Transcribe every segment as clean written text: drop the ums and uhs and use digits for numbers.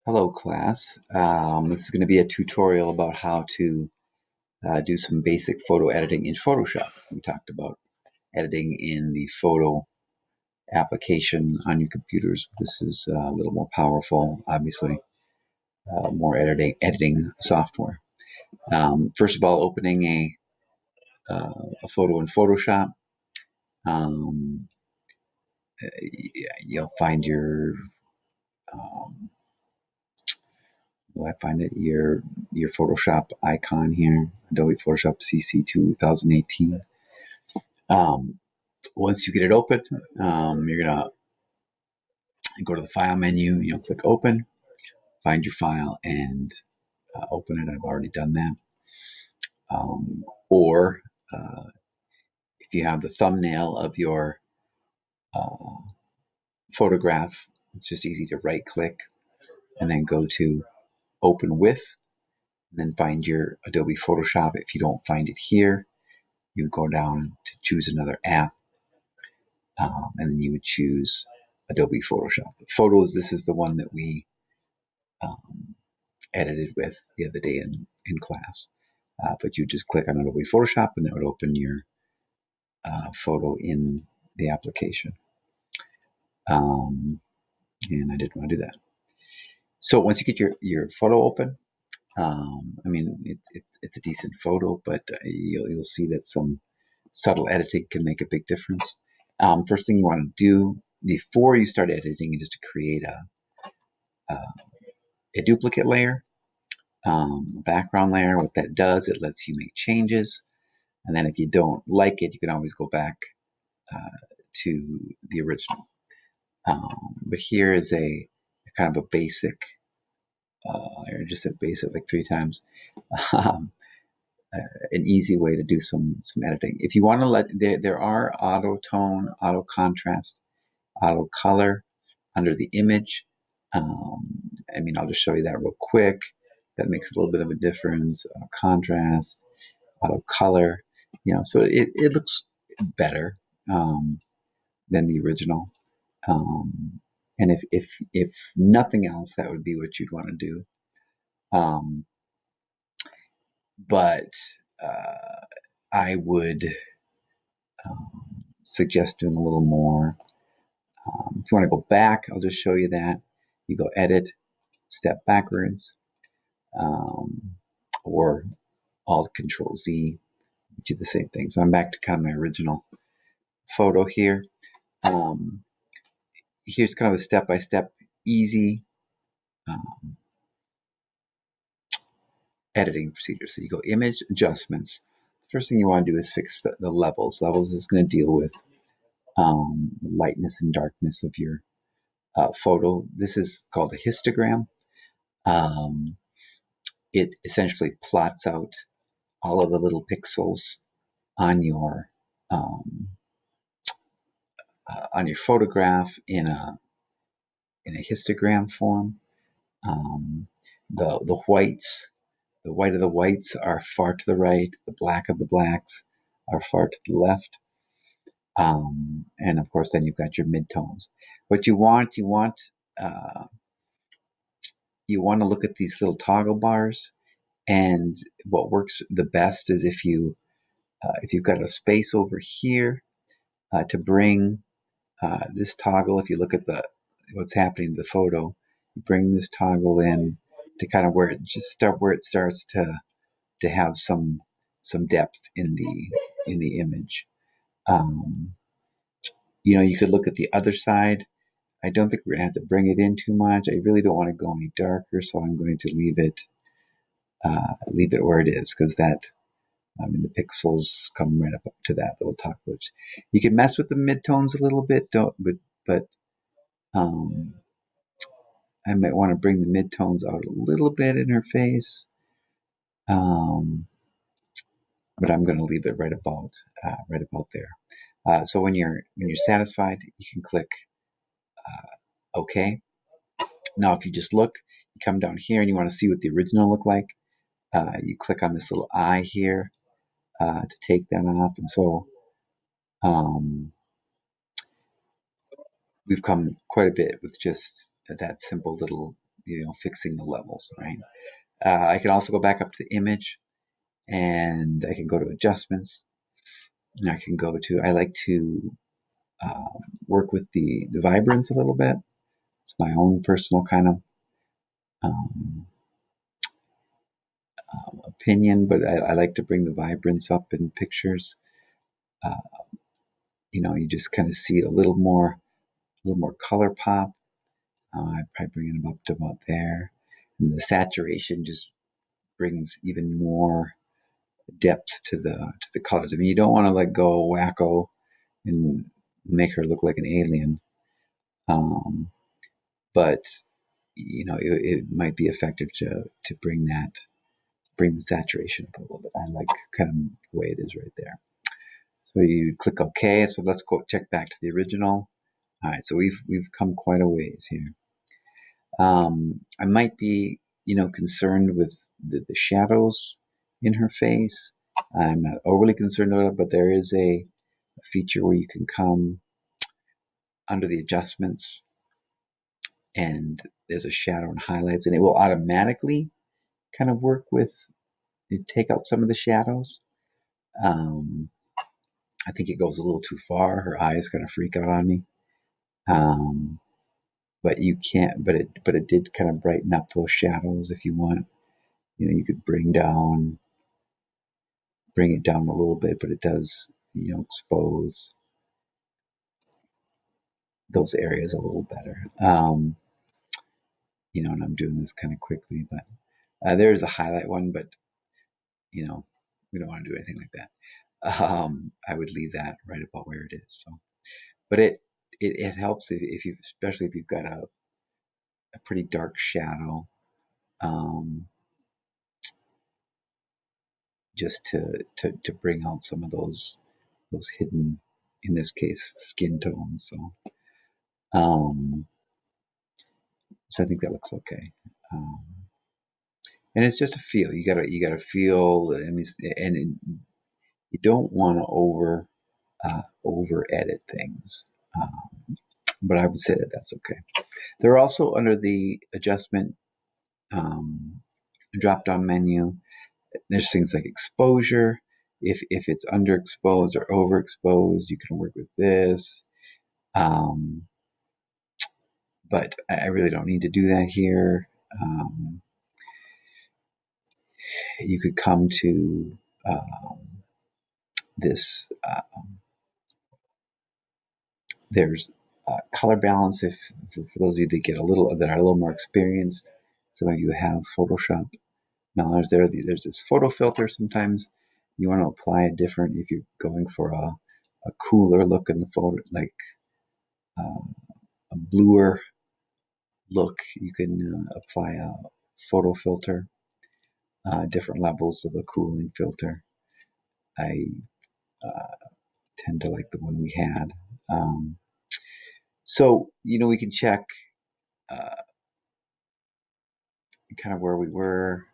Hello, class. This is going to be a tutorial about how to do some basic photo editing in Photoshop. We talked about editing in the photo application on your computers. This is a little more powerful, obviously, more editing software. First of all, opening a photo in Photoshop, um, you'll find um, your Photoshop icon here, Adobe Photoshop CC 2018. Once you get it open, you're gonna go to the file menu. You'll click open, find your file, and open it. I've already done that. Or if you have the thumbnail of your uh, photograph, it's just easy to right click and then go to open with, and then find your Adobe Photoshop. If you don't find it here, you would go down to choose another app, and then you would choose Adobe Photoshop. Photos, this is the one that we um, edited with the other day in class. But you just click on Adobe Photoshop and that would open your photo in the application. And I didn't want to do that. So once you get your photo open, it's a decent photo, but you'll see that some subtle editing can make a big difference. First thing you want to do before you start editing is to create a duplicate layer, background layer. What that does, it lets you make changes. And then if you don't like it, you can always go back to the original. But here is a kind of a basic, I just said basic like 3 times, um, an easy way to do some editing. If you want to there are auto tone, auto contrast, auto color under the image. I'll just show you that real quick. That makes a little bit of a difference. Auto contrast, auto color, so it looks better than the original. And if nothing else, that would be what you'd want to do. But I would suggest doing a little more. If you want to go back, I'll just show you that. You go edit, step backwards, or Alt Control Z, do the same thing. So I'm back to kind of my original photo here. Here's kind of a step-by-step easy editing procedure. So you go image adjustments. First thing you want to do is fix the levels. Levels is going to deal with lightness and darkness of your photo. This is called a histogram. It essentially plots out all of the little pixels on your photograph in a histogram form. The whites, the white of the whites are far to the right. The black of the blacks are far to the left. And of course, then you've got your midtones. What you want to look at these little toggle bars. And what works the best is if you've got a space over here to bring this toggle. If you look at what's happening to the photo, you bring this toggle in to kind of where it starts to have some depth in the image. You could look at the other side. I don't think we're gonna have to bring it in too much. I really don't want to go any darker, so I'm going to leave it where it is, because the pixels come right up to that little toggle. You can mess with the midtones a little bit, but I might want to bring the midtones out a little bit in her face. But I'm going to leave it right about there. So when you're satisfied, you can click OK. Now, if you just look, you come down here and you want to see what the original looked like. You click on this little eye here to take that off, and so we've come quite a bit with just that simple little fixing the levels, right? I can also go back up to the image, and I can go to adjustments, and I like to work with the vibrance a little bit. It's my own personal kind of um, opinion, but I like to bring the vibrance up in pictures. Uh, you just kind of see a little more color pop. I probably bring it up to about there, and the saturation just brings even more depth to the colors. I mean, you don't want to like go wacko and make her look like an alien, but it might be effective to bring the saturation up a little bit. I like kind of the way it is right there. So you click OK. So let's go check back to the original. All right, so we've come quite a ways here. I might be concerned with the shadows in her face. I'm not overly concerned about it, but there is a feature where you can come under the adjustments, and there's a shadow and highlights, and it will automatically kind of work with take out some of the shadows. I think it goes a little too far. Her eyes kind of freak out on me. But you can't. But it did kind of brighten up those shadows if you want. You could bring it down a little bit, but it does expose those areas a little better. And I'm doing this kind of quickly, but there's a highlight one, but we don't want to do anything like that. I would leave that right about where it is. So, but it helps if you, especially if you've got a pretty dark shadow, just to bring out some of those hidden, in this case, skin tones. So I think that looks okay. And it's just a feel. You gotta feel. I mean, and you don't want to over edit things. But I would say that that's okay. They're also under the adjustment drop down menu. There's things like exposure. If it's underexposed or overexposed, you can work with this. But I really don't need to do that here. You could come to this. There's color balance. If for those of you that are a little more experienced, some of you have Photoshop knowledge. There's this photo filter. Sometimes you want to apply a different. If you're going for a cooler look in the photo, like a bluer look, you can apply a photo filter. Different levels of a cooling filter. I tend to like the one we had. So we can check kind of where we were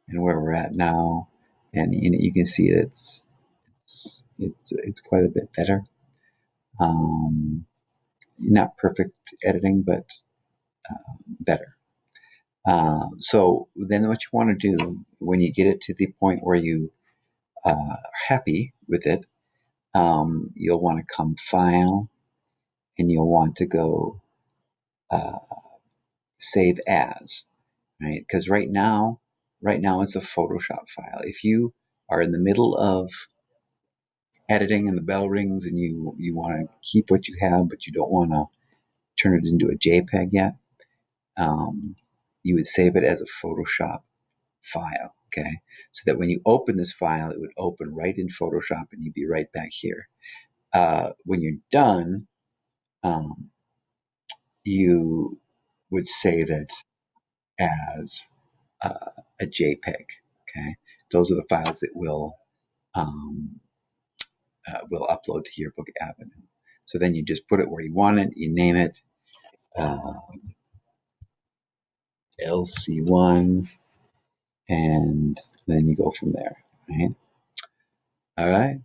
and where we're at now, and you can see it's quite a bit better. Not perfect editing, but better. So then what you want to do when you get it to the point where you are happy with it, you'll want to come File, and you'll want to go Save As, right? Because right now it's a Photoshop file. If you are in the middle of editing and the bell rings and you want to keep what you have, but you don't want to turn it into a JPEG yet, you would save it as a Photoshop file, okay? So that when you open this file, it would open right in Photoshop and you'd be right back here. When you're done, you would save it as a JPEG, okay? Those are the files that will upload to Yearbook Avenue. So then you just put it where you want it, you name it LC1, and then you go from there, right? All right.